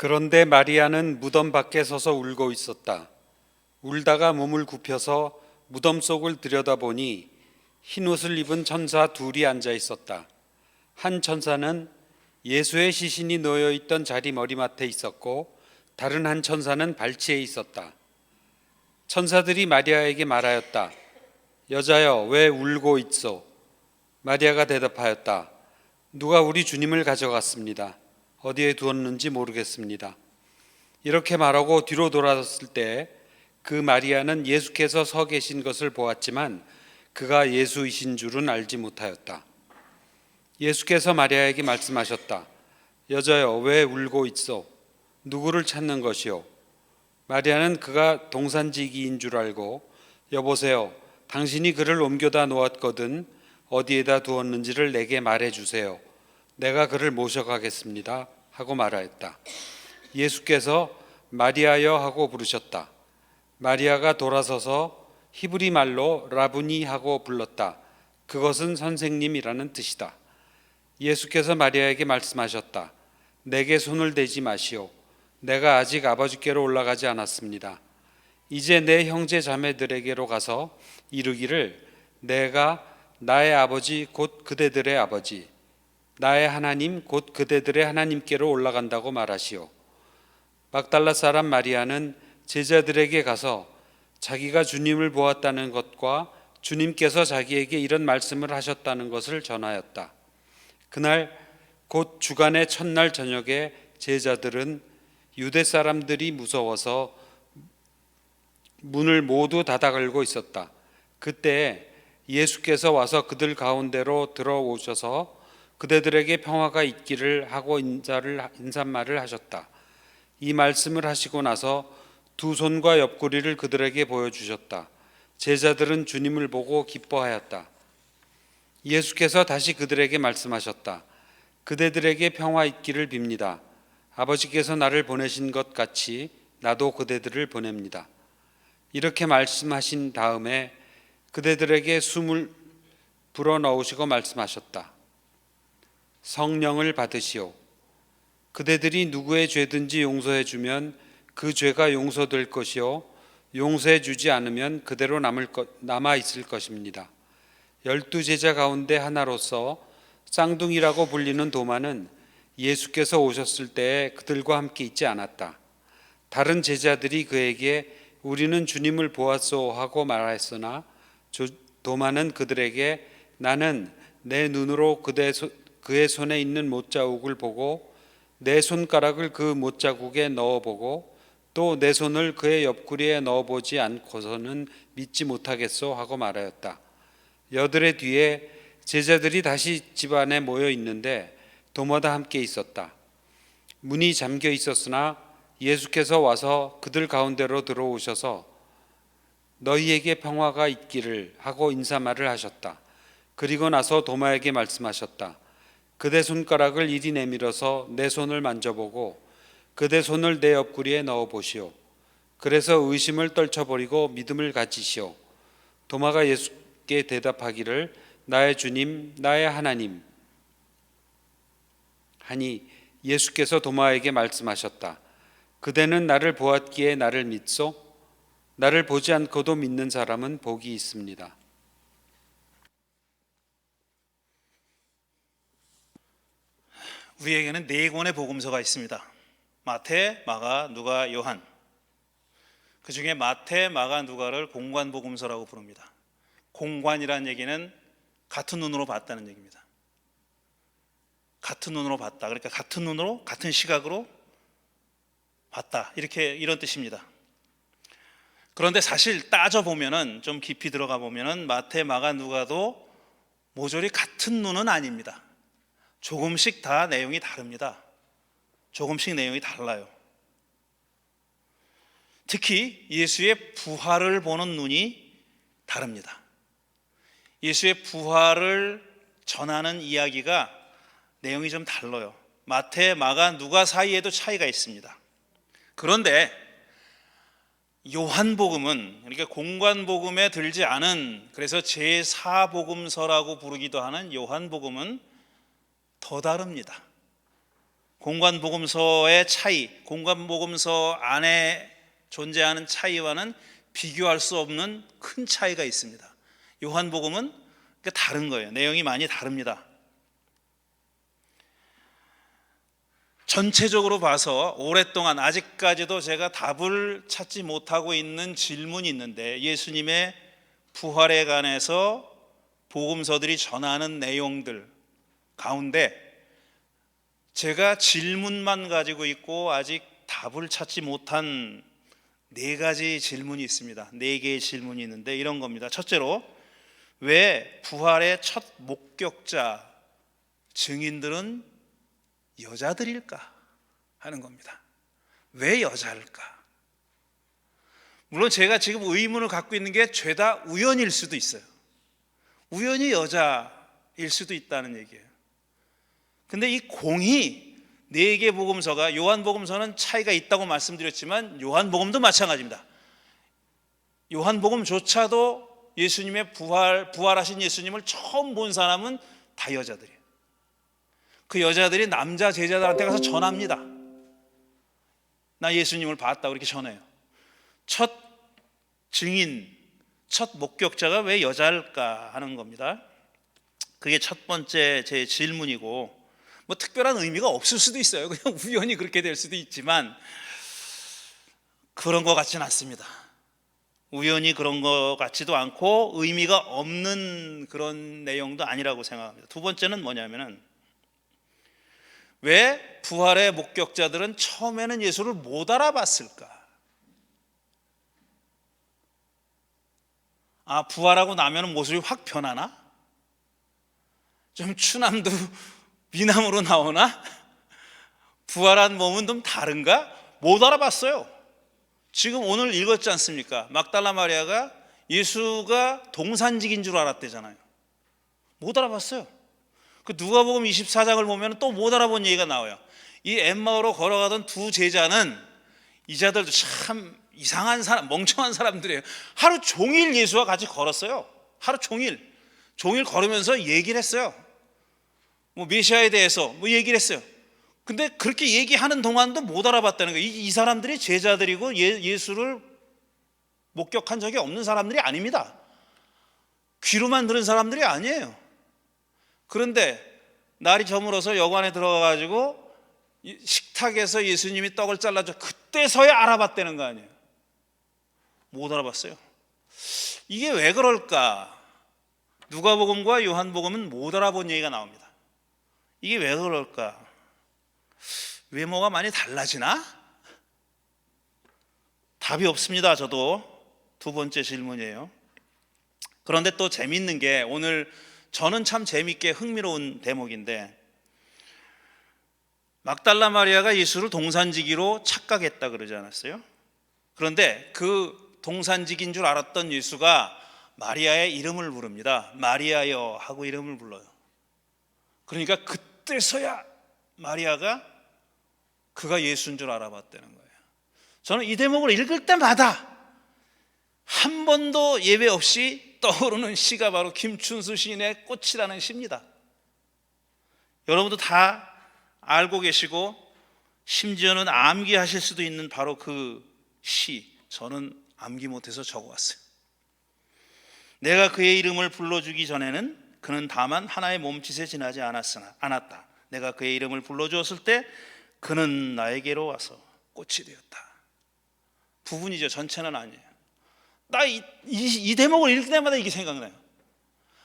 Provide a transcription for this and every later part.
그런데 마리아는 무덤 밖에 서서 울고 있었다. 울다가 몸을 굽혀서 무덤 속을 들여다보니 흰 옷을 입은 천사 둘이 앉아 있었다. 한 천사는 예수의 시신이 놓여 있던 자리 머리맡에 있었고 다른 한 천사는 발치에 있었다. 천사들이 마리아에게 말하였다. 여자여, 왜 울고 있소? 마리아가 대답하였다. 누가 우리 주님을 가져갔습니다. 어디에 두었는지 모르겠습니다. 이렇게 말하고 뒤로 돌아섰을 때 그 마리아는 예수께서 서 계신 것을 보았지만 그가 예수이신 줄은 알지 못하였다. 예수께서 마리아에게 말씀하셨다. 여자여, 왜 울고 있소? 누구를 찾는 것이오? 마리아는 그가 동산지기인 줄 알고 여보세요, 당신이 그를 옮겨다 놓았거든 어디에다 두었는지를 내게 말해주세요. 내가 그를 모셔가겠습니다 하고 말하였다. 예수께서 마리아여 하고 부르셨다. 마리아가 돌아서서 히브리 말로 라부니 하고 불렀다. 그것은 선생님이라는 뜻이다. 예수께서 마리아에게 말씀하셨다. 내게 손을 대지 마시오. 내가 아직 아버지께로 올라가지 않았습니다. 이제 내 형제 자매들에게로 가서 이르기를 내가 나의 아버지 곧 그대들의 아버지, 나의 하나님 곧 그대들의 하나님께로 올라간다고 말하시오. 막달라 사람 마리아는 제자들에게 가서 자기가 주님을 보았다는 것과 주님께서 자기에게 이런 말씀을 하셨다는 것을 전하였다. 그날 곧 주간의 첫날 저녁에 제자들은 유대 사람들이 무서워서 문을 모두 닫아 걸고 있었다. 그때 예수께서 와서 그들 가운데로 들어오셔서 그대들에게 평화가 있기를 하고 인사말을 하셨다. 이 말씀을 하시고 나서 두 손과 옆구리를 그들에게 보여주셨다. 제자들은 주님을 보고 기뻐하였다. 예수께서 다시 그들에게 말씀하셨다. 그대들에게 평화 있기를 빕니다. 아버지께서 나를 보내신 것 같이 나도 그대들을 보냅니다. 이렇게 말씀하신 다음에 그대들에게 숨을 불어넣으시고 말씀하셨다. 성령을 받으시오. 그대들이 누구의 죄든지 용서해 주면 그 죄가 용서될 것이요 용서해 주지 않으면 그대로 남아 있을 것입니다. 12제자 가운데 하나로서 쌍둥이라고 불리는 도마는 예수께서 오셨을 때에 그들과 함께 있지 않았다. 다른 제자들이 그에게 우리는 주님을 보았소 하고 말하였으나 도마는 그들에게 나는 내 눈으로 그의 손에 있는 못자국을 보고 내 손가락을 그 못자국에 넣어보고 또 내 손을 그의 옆구리에 넣어보지 않고서는 믿지 못하겠소 하고 말하였다. 여드레 뒤에 제자들이 다시 집 안에 모여 있는데 도마다 함께 있었다. 문이 잠겨 있었으나 예수께서 와서 그들 가운데로 들어오셔서 너희에게 평화가 있기를 하고 인사말을 하셨다. 그리고 나서 도마에게 말씀하셨다. 그대 손가락을 이리 내밀어서 내 손을 만져보고 그대 손을 내 옆구리에 넣어보시오. 그래서 의심을 떨쳐버리고 믿음을 가지시오. 도마가 예수께 대답하기를 나의 주님, 나의 하나님 하니 예수께서 도마에게 말씀하셨다. 그대는 나를 보았기에 나를 믿소? 나를 보지 않고도 믿는 사람은 복이 있습니다. 우리에게는 네 권의 복음서가 있습니다. 마태, 마가, 누가, 요한. 그 중에 마태, 마가, 누가를 공관복음서라고 부릅니다. 공관이라는 얘기는 같은 눈으로 봤다는 얘기입니다. 같은 눈으로 봤다. 그러니까 같은 눈으로, 같은 시각으로 봤다. 이런 뜻입니다. 그런데 사실 따져보면은, 좀 깊이 들어가 보면은 마태, 마가, 누가도 모조리 같은 눈은 아닙니다. 조금씩 다 내용이 다릅니다. 조금씩 내용이 달라요. 특히 예수의 부활을 보는 눈이 다릅니다. 예수의 부활을 전하는 이야기가 내용이 좀 달라요. 마태, 마가, 누가 사이에도 차이가 있습니다. 그런데 요한복음은, 그러니까 공관복음에 들지 않은, 그래서 제4복음서라고 부르기도 하는 요한복음은 더 다릅니다. 공관복음서의 차이, 공관복음서 안에 존재하는 차이와는 비교할 수 없는 큰 차이가 있습니다. 요한복음은 다른 거예요. 내용이 많이 다릅니다. 전체적으로 봐서 오랫동안 아직까지도 제가 답을 찾지 못하고 있는 질문이 있는데, 예수님의 부활에 관해서 복음서들이 전하는 내용들 가운데 제가 질문만 가지고 있고 아직 답을 찾지 못한 4가지 질문이 있습니다. 4개의 질문이 있는데 이런 겁니다. 첫째로, 왜 부활의 첫 목격자 증인들은 여자들일까 하는 겁니다. 왜 여자일까? 물론 제가 지금 의문을 갖고 있는 게 죄다 우연일 수도 있어요. 우연히 여자일 수도 있다는 얘기예요. 근데 이 공이 4개 복음서가, 요한복음서는 차이가 있다고 말씀드렸지만 요한복음도 마찬가지입니다. 요한복음조차도 예수님의 부활하신 예수님을 처음 본 사람은 다 여자들이에요. 그 여자들이 남자 제자들한테 가서 전합니다. 나 예수님을 봤다고 이렇게 전해요. 첫 증인, 첫 목격자가 왜 여자일까 하는 겁니다. 그게 첫 번째 제 질문이고, 뭐 특별한 의미가 없을 수도 있어요. 그냥 우연히 그렇게 될 수도 있지만 그런 것 같지는 않습니다. 우연히 그런 것 같지도 않고 의미가 없는 그런 내용도 아니라고 생각합니다. 두 번째는 뭐냐면은, 왜 부활의 목격자들은 처음에는 예수를 못 알아봤을까? 부활하고 나면 모습이 확 변하나? 좀 추남도 미남으로 나오나? 부활한 몸은 좀 다른가? 못 알아봤어요. 지금 오늘 읽었지 않습니까? 막달라 마리아가 예수가 동산직인 줄 알았대잖아요. 못 알아봤어요. 그 누가복음 24장을 보면 또 못 알아본 얘기가 나와요. 이 엠마오로 걸어가던 2 제자는, 이 자들도 참 이상한 사람, 멍청한 사람들이에요. 하루 종일 예수와 같이 걸었어요. 하루 종일 걸으면서 얘기를 했어요. 뭐 메시아에 대해서 뭐 얘기를 했어요. 근데 그렇게 얘기하는 동안도 못 알아봤다는 거예요. 이 사람들이 제자들이고 예수를 목격한 적이 없는 사람들이 아닙니다. 귀로만 들은 사람들이 아니에요. 그런데 날이 저물어서 여관에 들어가가지고 식탁에서 예수님이 떡을 잘라줘, 그때서야 알아봤다는 거 아니에요. 못 알아봤어요. 이게 왜 그럴까? 누가복음과 요한복음은 못 알아본 얘기가 나옵니다. 이게 왜 그럴까? 외모가 많이 달라지나? 답이 없습니다. 저도. 두 번째 질문이에요. 그런데 또 재밌는 게, 오늘 저는 참 재밌게 흥미로운 대목인데, 막달라 마리아가 예수를 동산지기로 착각했다 그러지 않았어요? 그런데 그 동산지기인 줄 알았던 예수가 마리아의 이름을 부릅니다. 마리아여 하고 이름을 불러요. 그러니까 그때서야 마리아가 그가 예수인 줄 알아봤다는 거예요. 저는 이 대목을 읽을 때마다 한 번도 예외 없이 떠오르는 시가 바로 김춘수 시인의 꽃이라는 시입니다. 여러분도 다 알고 계시고 심지어는 암기하실 수도 있는 바로 그 시, 저는 암기 못해서 적어왔어요. 내가 그의 이름을 불러주기 전에는 그는 다만 하나의 몸짓에 지나지 않았다. 내가 그의 이름을 불러주었을 때 그는 나에게로 와서 꽃이 되었다. 부분이죠. 전체는 아니에요. 나 이 대목을 읽을 때마다 이게 생각나요.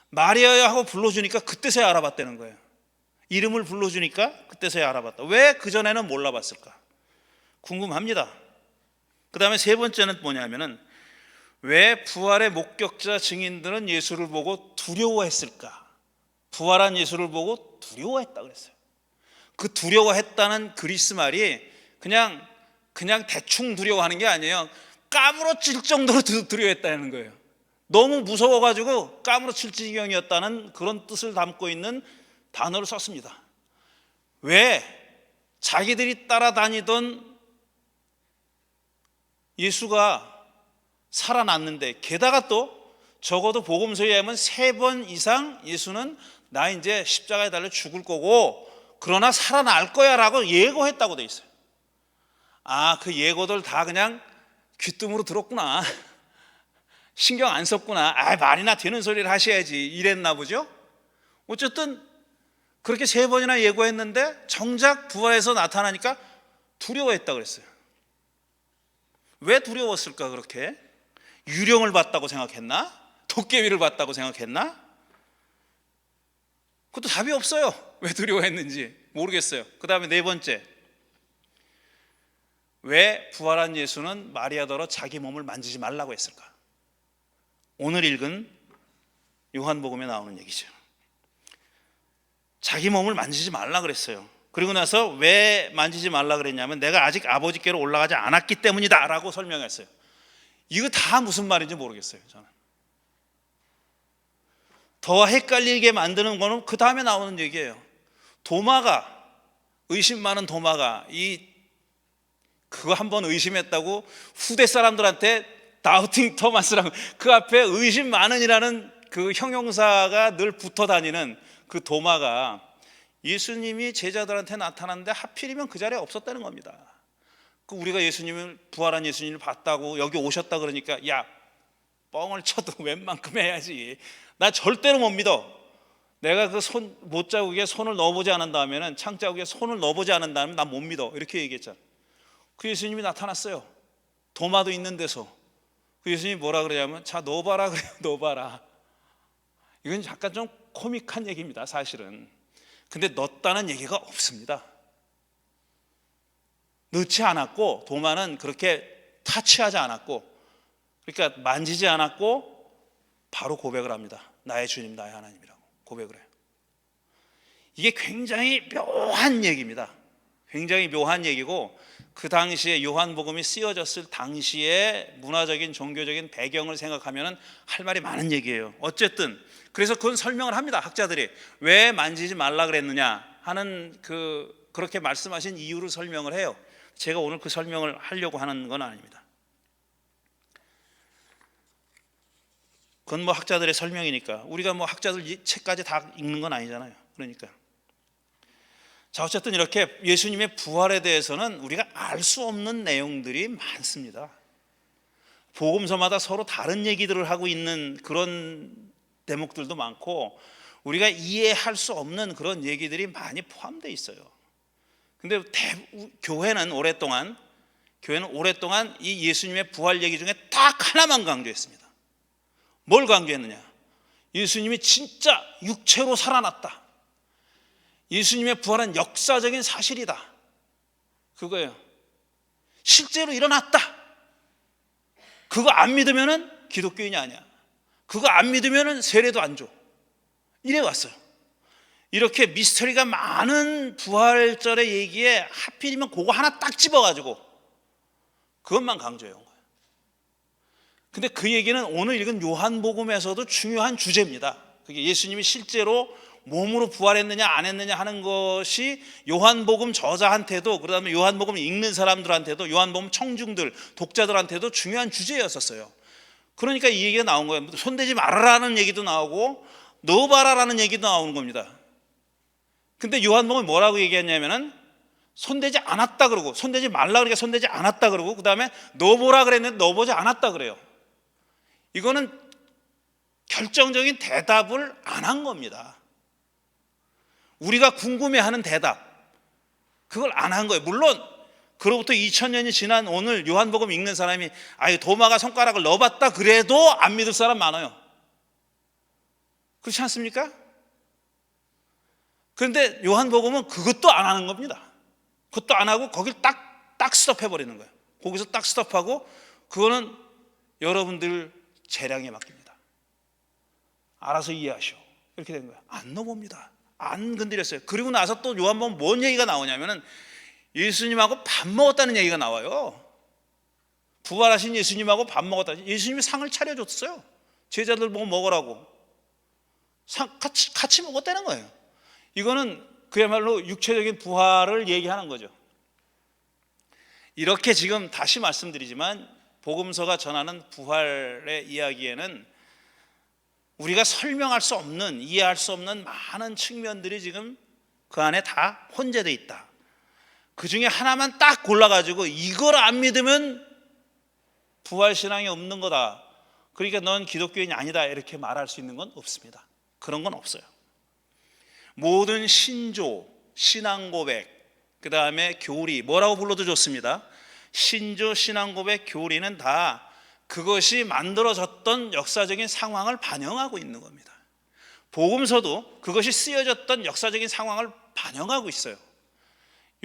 마리아야 하고 불러주니까 그때서야 알아봤다는 거예요. 이름을 불러주니까 그때서야 알아봤다. 왜 그전에는 몰라봤을까? 궁금합니다. 그 다음에 세 번째는 뭐냐면은, 왜 부활의 목격자 증인들은 예수를 보고 두려워했을까? 부활한 예수를 보고 두려워했다 그랬어요. 그 두려워했다는 그리스 말이 그냥 대충 두려워하는 게 아니에요. 까무러칠 정도로 두려워했다는 거예요. 너무 무서워가지고 까무러칠 지경이었다는 그런 뜻을 담고 있는 단어를 썼습니다. 왜? 자기들이 따라다니던 예수가 살아났는데, 게다가 또 적어도 복음서에 의하면 3번 이상 예수는 나 이제 십자가에 달려 죽을 거고 그러나 살아날 거야라고 예고했다고 돼 있어요. 그 예고들 다 그냥 귀뜸으로 들었구나. 신경 안 썼구나. 말이나 되는 소리를 하셔야지 이랬나 보죠. 어쨌든 그렇게 3번이나 예고했는데 정작 부활해서 나타나니까 두려워했다 그랬어요. 왜 두려웠을까? 그렇게 유령을 봤다고 생각했나? 도깨비를 봤다고 생각했나? 그것도 답이 없어요. 왜 두려워했는지 모르겠어요. 그 다음에 4번째, 왜 부활한 예수는 마리아더러 자기 몸을 만지지 말라고 했을까? 오늘 읽은 요한복음에 나오는 얘기죠. 자기 몸을 만지지 말라 그랬어요. 그리고 나서 왜 만지지 말라 그랬냐면 내가 아직 아버지께로 올라가지 않았기 때문이다 라고 설명했어요. 이거 다 무슨 말인지 모르겠어요. 저는 더 헷갈리게 만드는 거는 그 다음에 나오는 얘기예요. 도마가, 의심 많은 도마가 그거 한번 의심했다고 후대 사람들한테 다우팅 토마스라고 그 앞에 의심 많은이라는 그 형용사가 늘 붙어 다니는 그 도마가 예수님이 제자들한테 나타났는데 하필이면 그 자리에 없었다는 겁니다. 우리가 예수님을, 부활한 예수님을 봤다고 여기 오셨다 그러니까 야, 뻥을 쳐도 웬만큼 해야지. 나 절대로 못 믿어. 내가 그 못자국에 손을 넣어보지 않는다면, 창자국에 손을 넣어보지 않는다면 나 못 믿어. 이렇게 얘기했잖아. 그 예수님이 나타났어요. 도마도 있는 데서. 그 예수님이 뭐라 그러냐면 자, 넣어봐라 그래요. 넣어봐라. 이건 약간 좀 코믹한 얘기입니다, 사실은. 근데 넣었다는 얘기가 없습니다. 넣지 않았고, 도마는 그렇게 타치하지 않았고, 그러니까 만지지 않았고 바로 고백을 합니다. 나의 주님, 나의 하나님이라고 고백을 해요. 이게 굉장히 묘한 얘기입니다. 굉장히 묘한 얘기고, 그 당시에 요한복음이 쓰여졌을 당시에 문화적인 종교적인 배경을 생각하면 할 말이 많은 얘기예요. 어쨌든 그래서 그건 설명을 합니다. 학자들이 왜 만지지 말라 그랬느냐 하는 그렇게 말씀하신 이유를 설명을 해요. 제가 오늘 그 설명을 하려고 하는 건 아닙니다. 그건 뭐 학자들의 설명이니까 우리가 뭐 학자들 책까지 다 읽는 건 아니잖아요. 그러니까 자, 어쨌든 이렇게 예수님의 부활에 대해서는 우리가 알 수 없는 내용들이 많습니다. 복음서마다 서로 다른 얘기들을 하고 있는 그런 대목들도 많고 우리가 이해할 수 없는 그런 얘기들이 많이 포함되어 있어요. 근데 교회는 오랫동안 이 예수님의 부활 얘기 중에 딱 하나만 강조했습니다. 뭘 강조했느냐? 예수님이 진짜 육체로 살아났다. 예수님의 부활은 역사적인 사실이다. 그거예요. 실제로 일어났다. 그거 안 믿으면은 기독교인이 아니야. 그거 안 믿으면은 세례도 안 줘. 이래 왔어요. 이렇게 미스터리가 많은 부활절의 얘기에 하필이면 그거 하나 딱 집어가지고 그것만 강조해 온 거예요. 근데 그 얘기는 오늘 읽은 요한복음에서도 중요한 주제입니다. 그게 예수님이 실제로 몸으로 부활했느냐 안 했느냐 하는 것이 요한복음 저자한테도, 그다음에 요한복음 읽는 사람들한테도, 요한복음 청중들, 독자들한테도 중요한 주제였었어요. 그러니까 이 얘기가 나온 거예요. 손대지 말아라는 얘기도 나오고 넣어봐라라는 얘기도 나오는 겁니다. 근데 요한복음이 뭐라고 얘기했냐면은 손대지 않았다 그러고, 손대지 말라 그러니까 손대지 않았다 그러고, 그 다음에 넣어보라 그랬는데 넣어보지 않았다 그래요. 이거는 결정적인 대답을 안 한 겁니다. 우리가 궁금해하는 대답, 그걸 안 한 거예요. 물론 그로부터 2000년이 지난 오늘 요한복음 읽는 사람이 도마가 손가락을 넣어봤다 그래도 안 믿을 사람 많아요. 그렇지 않습니까? 그런데 요한복음은 그것도 안 하는 겁니다. 그것도 안 하고 거길 딱 스톱해버리는 거예요. 거기서 딱 스톱하고 그거는 여러분들 재량에 맡깁니다. 알아서 이해하시오. 이렇게 된 거예요. 안 넣어봅니다. 안 건드렸어요. 그리고 나서 또 요한복음 뭔 얘기가 나오냐면은 예수님하고 밥 먹었다는 얘기가 나와요. 부활하신 예수님하고 밥 먹었다. 예수님이 상을 차려줬어요. 제자들 보고 먹으라고. 같이 먹었다는 거예요. 이거는 그야말로 육체적인 부활을 얘기하는 거죠. 이렇게 지금 다시 말씀드리지만 복음서가 전하는 부활의 이야기에는 우리가 설명할 수 없는, 이해할 수 없는 많은 측면들이 지금 그 안에 다 혼재되어 있다. 그 중에 하나만 딱 골라가지고 이걸 안 믿으면 부활신앙이 없는 거다, 그러니까 넌 기독교인이 아니다, 이렇게 말할 수 있는 건 없습니다. 그런 건 없어요. 모든 신조, 신앙고백, 그 다음에 교리, 뭐라고 불러도 좋습니다. 신조, 신앙고백, 교리는 다 그것이 만들어졌던 역사적인 상황을 반영하고 있는 겁니다. 복음서도 그것이 쓰여졌던 역사적인 상황을 반영하고 있어요.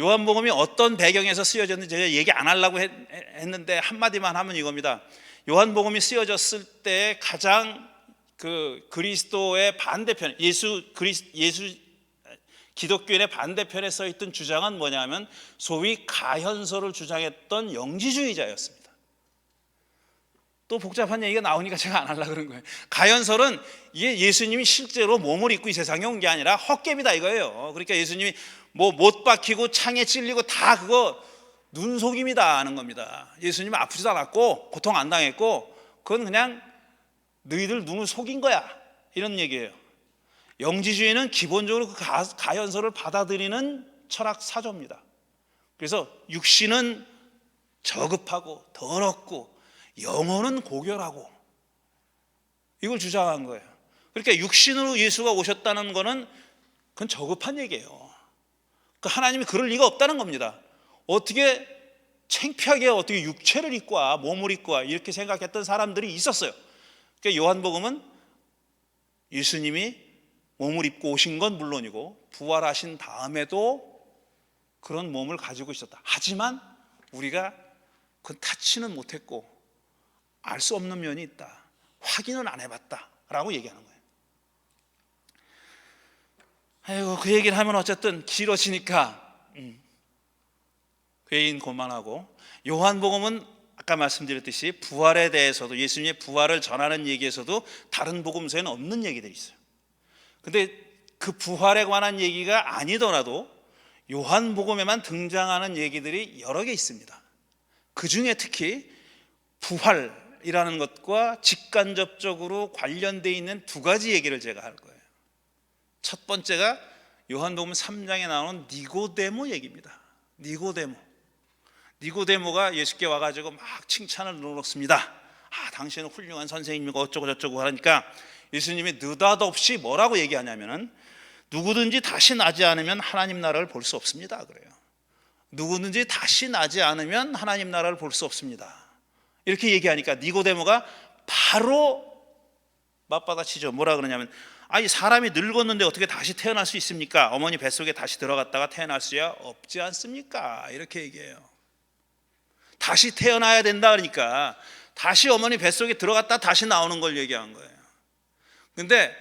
요한복음이 어떤 배경에서 쓰여졌는지 제가 얘기 안 하려고 했는데 한마디만 하면 이겁니다. 요한복음이 쓰여졌을 때 가장 그 그리스도의 반대편, 기독교인의 반대편에 서 있던 주장은 뭐냐면 소위 가현설을 주장했던 영지주의자였습니다. 또 복잡한 얘기가 나오니까 제가 안 하려고 그런 거예요. 가현설은 이게 예수님이 실제로 몸을 입고 이 세상에 온 게 아니라 헛개비다 이거예요. 그러니까 예수님이 뭐 못 박히고 창에 찔리고 다 그거 눈속임이다 하는 겁니다. 예수님은 아프지도 않았고 고통 안 당했고 그건 그냥 너희들 눈을 속인 거야, 이런 얘기예요. 영지주의는 기본적으로 그 가현설을 받아들이는 철학 사조입니다. 그래서 육신은 저급하고 더럽고 영혼은 고결하고 이걸 주장한 거예요. 그러니까 육신으로 예수가 오셨다는 거는 그건 저급한 얘기예요. 그러니까 하나님이 그럴 리가 없다는 겁니다. 어떻게 창피하게 어떻게 육체를 입고 와, 몸을 입고 와, 이렇게 생각했던 사람들이 있었어요. 그러니까 요한복음은 예수님이 몸을 입고 오신 건 물론이고 부활하신 다음에도 그런 몸을 가지고 있었다. 하지만 우리가 그건 타치는 못했고 알 수 없는 면이 있다, 확인은 안 해봤다라고 얘기하는 거예요. 아이고, 그 얘기를 하면 어쨌든 길어지니까 그 얘기는 그만하고, 요한복음은 아까 말씀드렸듯이 부활에 대해서도, 예수님의 부활을 전하는 얘기에서도 다른 복음서에는 없는 얘기들이 있어요. 근데 그 부활에 관한 얘기가 아니더라도 요한복음에만 등장하는 얘기들이 여러 개 있습니다. 그 중에 특히 부활이라는 것과 직간접적으로 관련되어 있는 두 가지 얘기를 제가 할 거예요. 첫 번째가 요한복음 3장에 나오는 니고데모 얘기입니다. 니고데모가 예수께 와가지고 막 칭찬을 넣었습니다. 당신은 훌륭한 선생님이고 어쩌고 저쩌고 하니까 예수님이 느닷없이 뭐라고 얘기하냐면은 누구든지 다시 나지 않으면 하나님 나라를 볼 수 없습니다, 그래요. 누구든지 다시 나지 않으면 하나님 나라를 볼 수 없습니다, 이렇게 얘기하니까 니고데모가 바로 맞받아치죠. 뭐라 그러냐면, 아니 사람이 늙었는데 어떻게 다시 태어날 수 있습니까? 어머니 뱃속에 다시 들어갔다가 태어날 수야 없지 않습니까? 이렇게 얘기해요. 다시 태어나야 된다 그러니까 다시 어머니 뱃속에 들어갔다 다시 나오는 걸 얘기한 거예요. 근데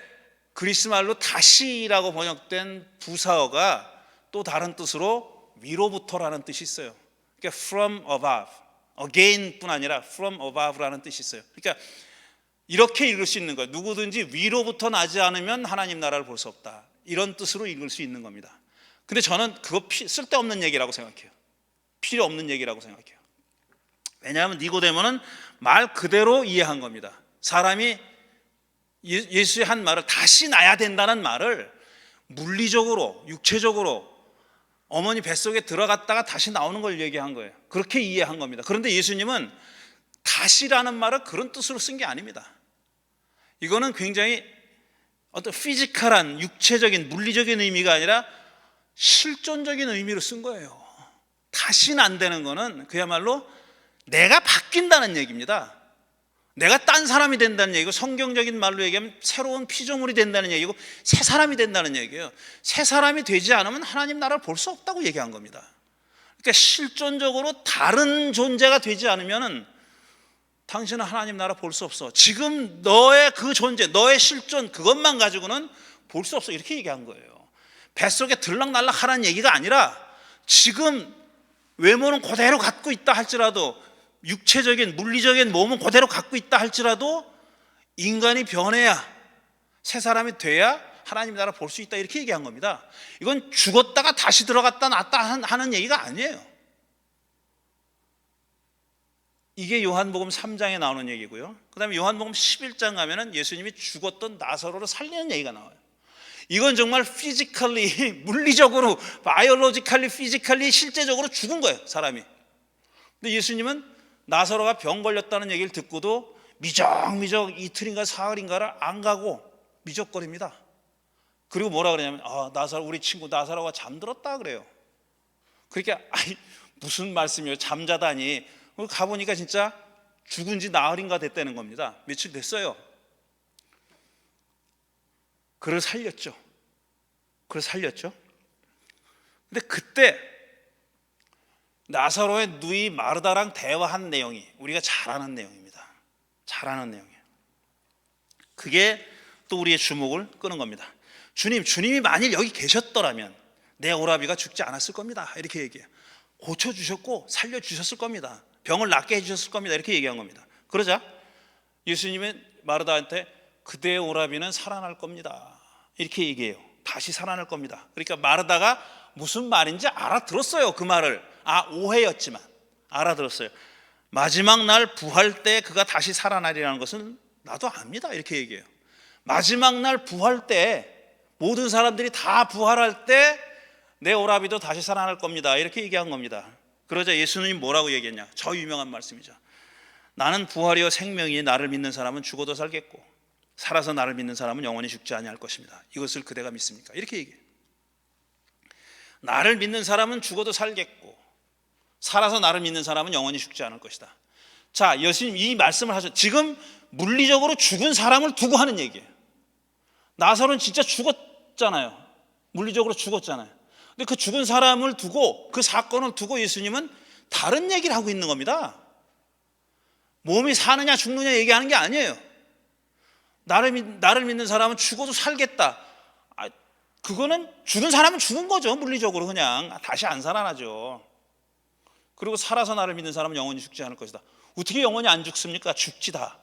그리스 말로 다시라고 번역된 부사어가 또 다른 뜻으로 위로부터라는 뜻이 있어요. 그러니까 from above, again 뿐 아니라 from above라는 뜻이 있어요. 그러니까 이렇게 읽을 수 있는 거예요. 누구든지 위로부터 나지 않으면 하나님 나라를 볼 수 없다, 이런 뜻으로 읽을 수 있는 겁니다. 근데 저는 그거 쓸데없는 얘기라고 생각해요. 필요 없는 얘기라고 생각해요. 왜냐하면 니고데모는 말 그대로 이해한 겁니다. 사람이 예수의 한 말을, 다시 나야 된다는 말을 물리적으로, 육체적으로 어머니 뱃속에 들어갔다가 다시 나오는 걸 얘기한 거예요. 그렇게 이해한 겁니다. 그런데 예수님은 다시라는 말을 그런 뜻으로 쓴 게 아닙니다. 이거는 굉장히 어떤 피지컬한, 육체적인, 물리적인 의미가 아니라 실존적인 의미로 쓴 거예요. 다시는 안 되는 거는 그야말로 내가 바뀐다는 얘기입니다. 내가 딴 사람이 된다는 얘기고, 성경적인 말로 얘기하면 새로운 피조물이 된다는 얘기고, 새 사람이 된다는 얘기예요. 새 사람이 되지 않으면 하나님 나라를 볼 수 없다고 얘기한 겁니다. 그러니까 실존적으로 다른 존재가 되지 않으면 당신은 하나님 나라 볼 수 없어. 지금 너의 그 존재, 너의 실존, 그것만 가지고는 볼 수 없어, 이렇게 얘기한 거예요. 뱃속에 들락날락 하라는 얘기가 아니라 지금 외모는 그대로 갖고 있다 할지라도, 육체적인 물리적인 몸은 그대로 갖고 있다 할지라도 인간이 변해야, 새 사람이 돼야 하나님 나라 볼 수 있다, 이렇게 얘기한 겁니다. 이건 죽었다가 다시 들어갔다 놨다 하는 얘기가 아니에요. 이게 요한복음 3장에 나오는 얘기고요. 그 다음에 요한복음 11장 가면은 예수님이 죽었던 나사로를 살리는 얘기가 나와요. 이건 정말 피지컬리, 물리적으로, 바이올로지컬리, 피지컬리, 실제적으로 죽은 거예요, 사람이. 근데 예수님은 나사로가 병 걸렸다는 얘기를 듣고도 미적미적 이틀인가 사흘인가를 안 가고 미적거립니다. 그리고 뭐라 그러냐면 나사로, 우리 친구 나사로가 잠들었다 그래요. 그러니까 무슨 말씀이에요, 잠자다니. 가보니까 진짜 죽은 지 나흘인가 됐다는 겁니다. 며칠 됐어요. 그를 살렸죠. 근데 그때 나사로의 누이 마르다랑 대화한 내용이 우리가 잘 아는 내용입니다. 그게 또 우리의 주목을 끄는 겁니다. 주님이 만일 여기 계셨더라면 내 오라비가 죽지 않았을 겁니다. 이렇게 얘기해요. 고쳐주셨고 살려주셨을 겁니다. 병을 낫게 해주셨을 겁니다. 이렇게 얘기한 겁니다. 그러자 예수님은 마르다한테 그대의 오라비는 살아날 겁니다. 이렇게 얘기해요. 다시 살아날 겁니다. 그러니까 마르다가 무슨 말인지 알아들었어요. 그 말을. 오해였지만 알아들었어요. 마지막 날 부활 때 그가 다시 살아나리라는 것은 나도 압니다. 이렇게 얘기해요. 마지막 날 부활 때, 모든 사람들이 다 부활할 때 내 오라비도 다시 살아날 겁니다. 이렇게 얘기한 겁니다. 그러자 예수님이 뭐라고 얘기했냐? 저 유명한 말씀이죠. 나는 부활이요 생명이, 나를 믿는 사람은 죽어도 살겠고 살아서 나를 믿는 사람은 영원히 죽지 아니할 것입니다. 이것을 그대가 믿습니까? 이렇게 얘기해요. 나를 믿는 사람은 죽어도 살겠고 살아서 나를 믿는 사람은 영원히 죽지 않을 것이다. 자, 예수님 이 말씀을 하셨. 지금 물리적으로 죽은 사람을 두고 하는 얘기예요. 나사로는 진짜 죽었잖아요. 물리적으로 죽었잖아요. 근데 그 죽은 사람을 두고, 그 사건을 두고 예수님은 다른 얘기를 하고 있는 겁니다. 몸이 사느냐 죽느냐 얘기하는 게 아니에요. 나를 믿는 사람은 죽어도 살겠다. 그거는 죽은 사람은 죽은 거죠. 물리적으로 그냥 다시 안 살아나죠. 그리고 살아서 나를 믿는 사람은 영원히 죽지 않을 것이다. 어떻게 영원히 안 죽습니까? 죽지 다.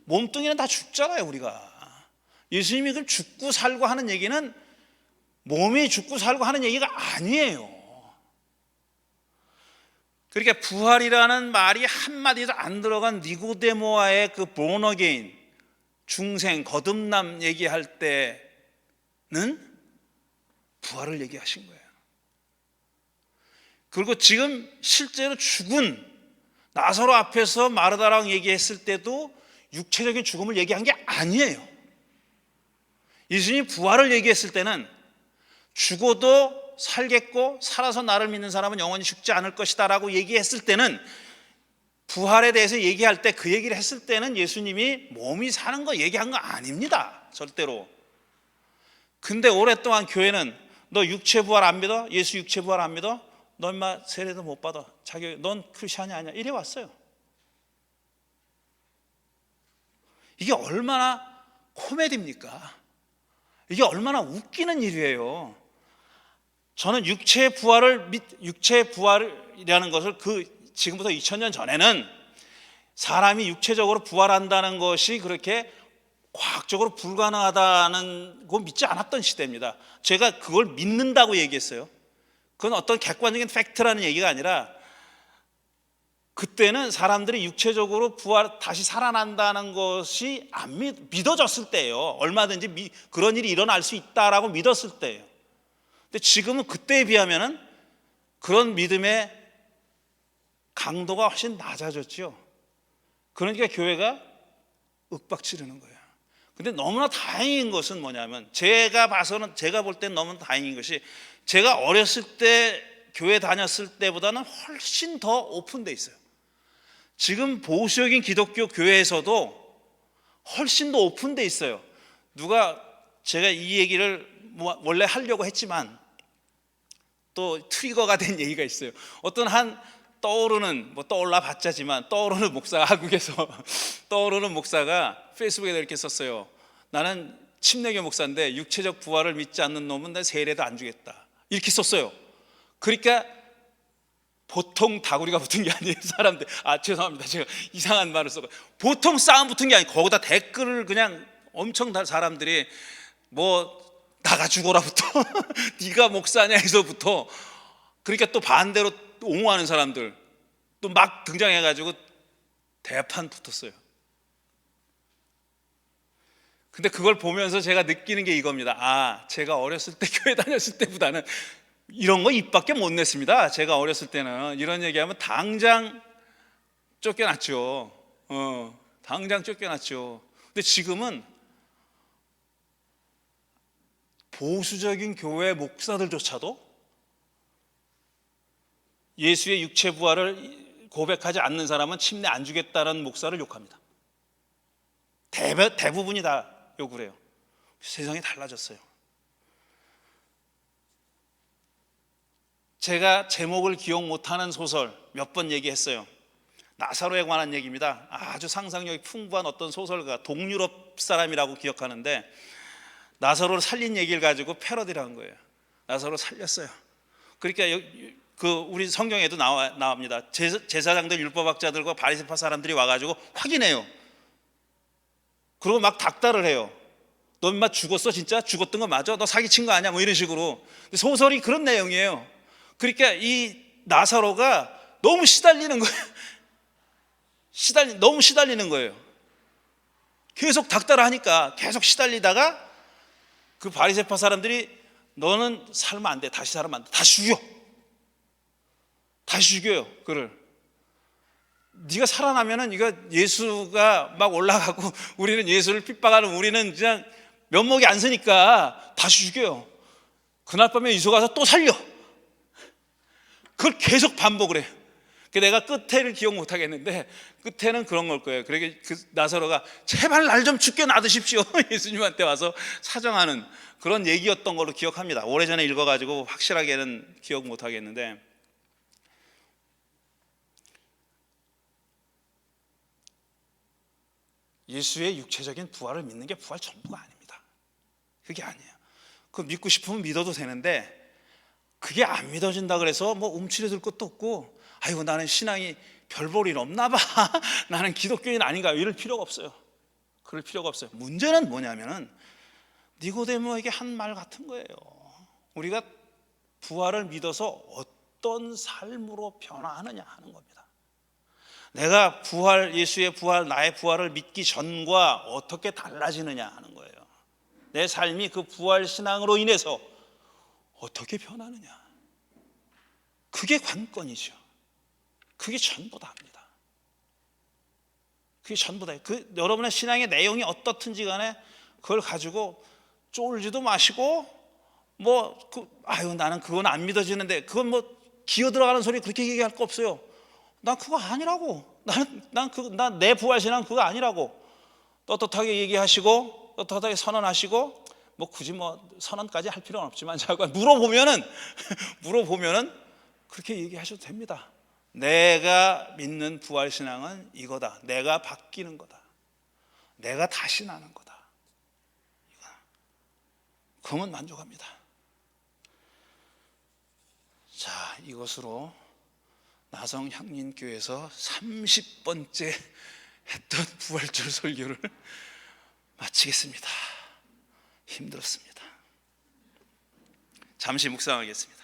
몸뚱이는 다 죽잖아요, 우리가. 예수님이 그 죽고 살고 하는 얘기는 몸이 죽고 살고 하는 얘기가 아니에요. 그러니까 부활이라는 말이 한마디도 안 들어간 니고데모와의 그 born again, 중생, 거듭남 얘기할 때는 부활을 얘기하신 거예요. 그리고 지금 실제로 죽은 나사로 앞에서 마르다랑 얘기했을 때도 육체적인 죽음을 얘기한 게 아니에요. 예수님이 부활을 얘기했을 때는 죽어도 살겠고 살아서 나를 믿는 사람은 영원히 죽지 않을 것이다 라고 얘기했을 때는, 부활에 대해서 얘기할 때 그 얘기를 했을 때는 예수님이 몸이 사는 거 얘기한 거 아닙니다. 절대로. 근데 오랫동안 교회는 너 육체 부활 안 믿어? 예수 육체 부활 안 믿어? 너 인마 세례도 못 받아. 넌 크리스찬이 아니야. 이래 왔어요. 이게 얼마나 코미디입니까? 이게 얼마나 웃기는 일이에요. 저는 육체 부활이라는 것을 지금부터 2000년 전에는 사람이 육체적으로 부활한다는 것이 그렇게 과학적으로 불가능하다는 거 믿지 않았던 시대입니다. 제가 그걸 믿는다고 얘기했어요. 그건 어떤 객관적인 팩트라는 얘기가 아니라, 그때는 사람들이 육체적으로 다시 살아난다는 것이 안 믿어졌을 때예요. 얼마든지 그런 일이 일어날 수 있다라고 믿었을 때예요. 근데 지금은 그때에 비하면은 그런 믿음의 강도가 훨씬 낮아졌죠. 그러니까 교회가 윽박지르는 거예요. 근데 너무나 다행인 것은 뭐냐면, 제가 볼 땐 너무 다행인 것이, 제가 어렸을 때 교회 다녔을 때보다는 훨씬 더 오픈돼 있어요. 지금 보수적인 기독교 교회에서도 훨씬 더 오픈돼 있어요. 제가 이 얘기를 원래 하려고 했지만 또 트리거가 된 얘기가 있어요. 어떤 떠올라 봤자지만 떠오르는 목사가, 한국에서 떠오르는 목사가 페이스북에 이렇게 썼어요. 나는 침례교 목사인데 육체적 부활을 믿지 않는 놈은 내 세례도 안 주겠다. 이렇게 썼어요. 그러니까 보통 다구리가 붙은 게 아니에요, 사람들. 죄송합니다. 제가 이상한 말을 써서. 보통 싸움 붙은 게 아니고, 거기다 댓글을 그냥 엄청 사람들이 나가 죽어라부터 네가 목사냐 해서부터, 그러니까 또 반대로 옹호하는 사람들 또 막 등장해가지고 대판 붙었어요. 근데 그걸 보면서 제가 느끼는 게 이겁니다. 아, 제가 어렸을 때 교회 다녔을 때보다는 이런 거 입밖에 못 냈습니다. 제가 어렸을 때는 이런 얘기하면 당장 쫓겨났죠. 당장 쫓겨났죠. 근데 지금은 보수적인 교회 목사들조차도 예수의 육체 부활을 고백하지 않는 사람은 침례 안 주겠다는 목사를 욕합니다. 대부분이 다 욕을 해요. 세상이 달라졌어요. 제가 제목을 기억 못하는 소설 몇 번 얘기했어요. 나사로에 관한 얘기입니다. 아주 상상력이 풍부한 어떤 소설가, 동유럽 사람이라고 기억하는데 나사로를 살린 얘기를 가지고 패러디를 한 거예요. 나사로 살렸어요. 그러니까 우리 성경에도 나옵니다. 제사장들, 율법학자들과 바리새파 사람들이 와가지고 확인해요. 그리고 막 닥달을 해요. 너 인마 죽었어? 진짜? 죽었던 거 맞아? 너 사기친 거 아니야? 뭐 이런 식으로. 소설이 그런 내용이에요. 그러니까 이 나사로가 너무 시달리는 거예요. 너무 시달리는 거예요. 계속 닥달을 하니까 계속 시달리다가 그 바리새파 사람들이 너는 살면 안 돼. 다시 살면 안 돼. 다시 죽여. 다시 죽여요. 그를. 네가 살아나면은 이거 예수가 막 올라가고 우리는 예수를 핍박하는 우리는 그냥 면목이 안 서니까 다시 죽여요. 그날 밤에 이소 가서 또 살려. 그걸 계속 반복을 해요. 내가 끝에를 기억 못 하겠는데 끝에는 그런 걸 거예요. 그러니까 그 나사로가 제발 날 좀 죽게 놔두십시오. 예수님한테 와서 사정하는 그런 얘기였던 걸로 기억합니다. 오래전에 읽어가지고 확실하게는 기억 못 하겠는데 예수의 육체적인 부활을 믿는 게 부활 전부가 아닙니다. 그게 아니에요. 그거 믿고 싶으면 믿어도 되는데 그게 안 믿어진다 그래서 뭐 움츠려들 것도 없고 아이고 나는 신앙이 별 볼 일 없나 봐. 나는 기독교인 아닌가 이럴 필요가 없어요. 그럴 필요가 없어요. 문제는 뭐냐면은 니고데모에게 한 말 같은 거예요. 우리가 부활을 믿어서 어떤 삶으로 변화하느냐 하는 겁니다. 내가 예수의 부활, 나의 부활을 믿기 전과 어떻게 달라지느냐 하는 거예요. 내 삶이 그 부활 신앙으로 인해서 어떻게 변하느냐. 그게 관건이죠. 그게 전부다입니다. 그게 전부다. 여러분의 신앙의 내용이 어떻든지 간에 그걸 가지고 쫄지도 마시고 나는 그건 안 믿어지는데 그건 뭐 기어 들어가는 소리 그렇게 얘기할 거 없어요. 난 그거 아니라고. 난 내 부활 신앙 그거 아니라고. 떳떳하게 얘기하시고 떳떳하게 선언하시고 굳이 선언까지 할 필요는 없지만 자꾸 물어보면은 그렇게 얘기하셔도 됩니다. 내가 믿는 부활 신앙은 이거다. 내가 바뀌는 거다. 내가 다시 나는 거다. 그러면 만족합니다. 자, 이것으로 나성향림교회에서 30번째 했던 부활절 설교를 마치겠습니다. 힘들었습니다. 잠시 묵상하겠습니다.